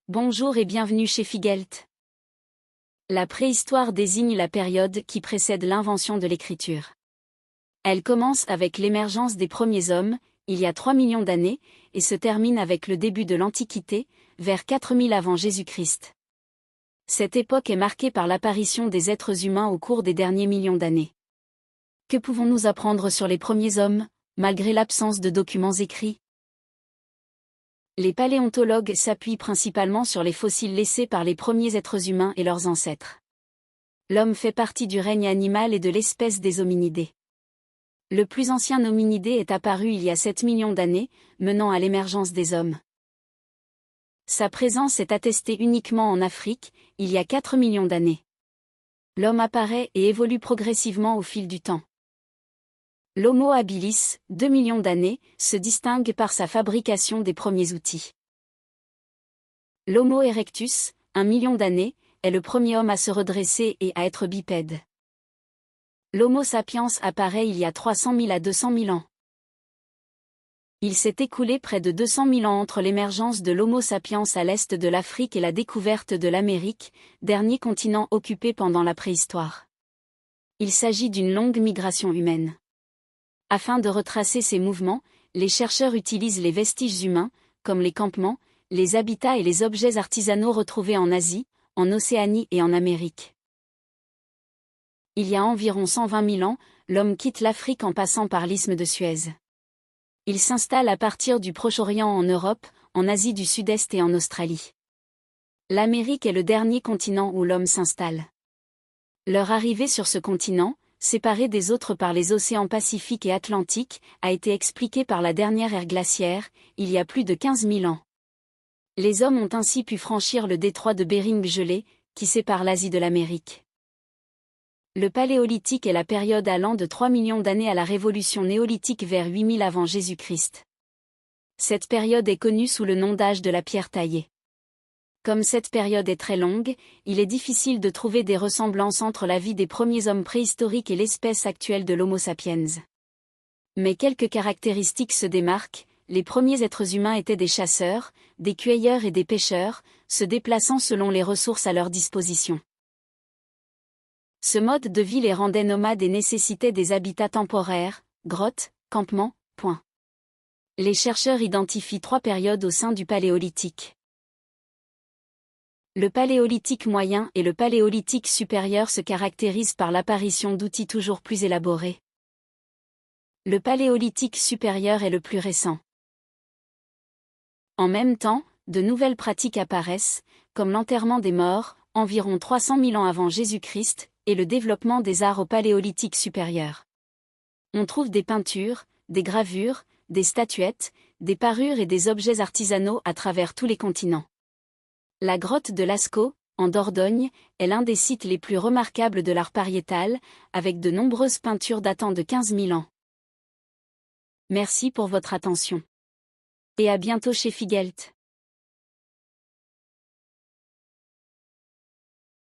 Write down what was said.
Bonjour et bienvenue chez Figelt. La préhistoire désigne la période qui précède l'invention de l'écriture. Elle commence avec l'émergence des premiers hommes, il y a 3 millions d'années, et se termine avec le début de l'Antiquité, vers 4000 avant Jésus-Christ. Cette époque est marquée par l'apparition des êtres humains au cours des derniers millions d'années. Que pouvons-nous apprendre sur les premiers hommes, malgré l'absence de documents écrits ? Les paléontologues s'appuient principalement sur les fossiles laissés par les premiers êtres humains et leurs ancêtres. L'homme fait partie du règne animal et de l'espèce des hominidés. Le plus ancien hominidé est apparu il y a 7 millions d'années, menant à l'émergence des hommes. Sa présence est attestée uniquement en Afrique, il y a 4 millions d'années. L'homme apparaît et évolue progressivement au fil du temps. L'Homo habilis, 2 millions d'années, se distingue par sa fabrication des premiers outils. L'Homo erectus, 1 million d'années, est le premier homme à se redresser et à être bipède. L'Homo sapiens apparaît il y a 300 000 à 200 000 ans. Il s'est écoulé près de 200 000 ans entre l'émergence de l'Homo sapiens à l'est de l'Afrique et la découverte de l'Amérique, dernier continent occupé pendant la préhistoire. Il s'agit d'une longue migration humaine. Afin de retracer ces mouvements, les chercheurs utilisent les vestiges humains, comme les campements, les habitats et les objets artisanaux retrouvés en Asie, en Océanie et en Amérique. Il y a environ 120 000 ans, l'homme quitte l'Afrique en passant par l'isthme de Suez. Il s'installe à partir du Proche-Orient en Europe, en Asie du Sud-Est et en Australie. L'Amérique est le dernier continent où l'homme s'installe. Leur arrivée sur ce continent, séparé des autres par les océans Pacifique et Atlantique, a été expliquée par la dernière ère glaciaire, il y a plus de 15 000 ans. Les hommes ont ainsi pu franchir le détroit de Bering gelé, qui sépare l'Asie de l'Amérique. Le Paléolithique est la période allant de 3 millions d'années à la révolution néolithique vers 8000 avant Jésus-Christ. Cette période est connue sous le nom d'âge de la pierre taillée. Comme cette période est très longue, il est difficile de trouver des ressemblances entre la vie des premiers hommes préhistoriques et l'espèce actuelle de l'Homo sapiens. Mais quelques caractéristiques se démarquent, les premiers êtres humains étaient des chasseurs, des cueilleurs et des pêcheurs, se déplaçant selon les ressources à leur disposition. Ce mode de vie les rendait nomades et nécessitait des habitats temporaires, grottes, campements, point. Les chercheurs identifient 3 périodes au sein du Paléolithique. Le Paléolithique moyen et le Paléolithique supérieur se caractérisent par l'apparition d'outils toujours plus élaborés. Le Paléolithique supérieur est le plus récent. En même temps, de nouvelles pratiques apparaissent, comme l'enterrement des morts, environ 300 000 ans avant Jésus-Christ, et le développement des arts au Paléolithique supérieur. On trouve des peintures, des gravures, des statuettes, des parures et des objets artisanaux à travers tous les continents. La grotte de Lascaux, en Dordogne, est l'un des sites les plus remarquables de l'art pariétal, avec de nombreuses peintures datant de 15 000 ans. Merci pour votre attention. Et à bientôt chez Figelt.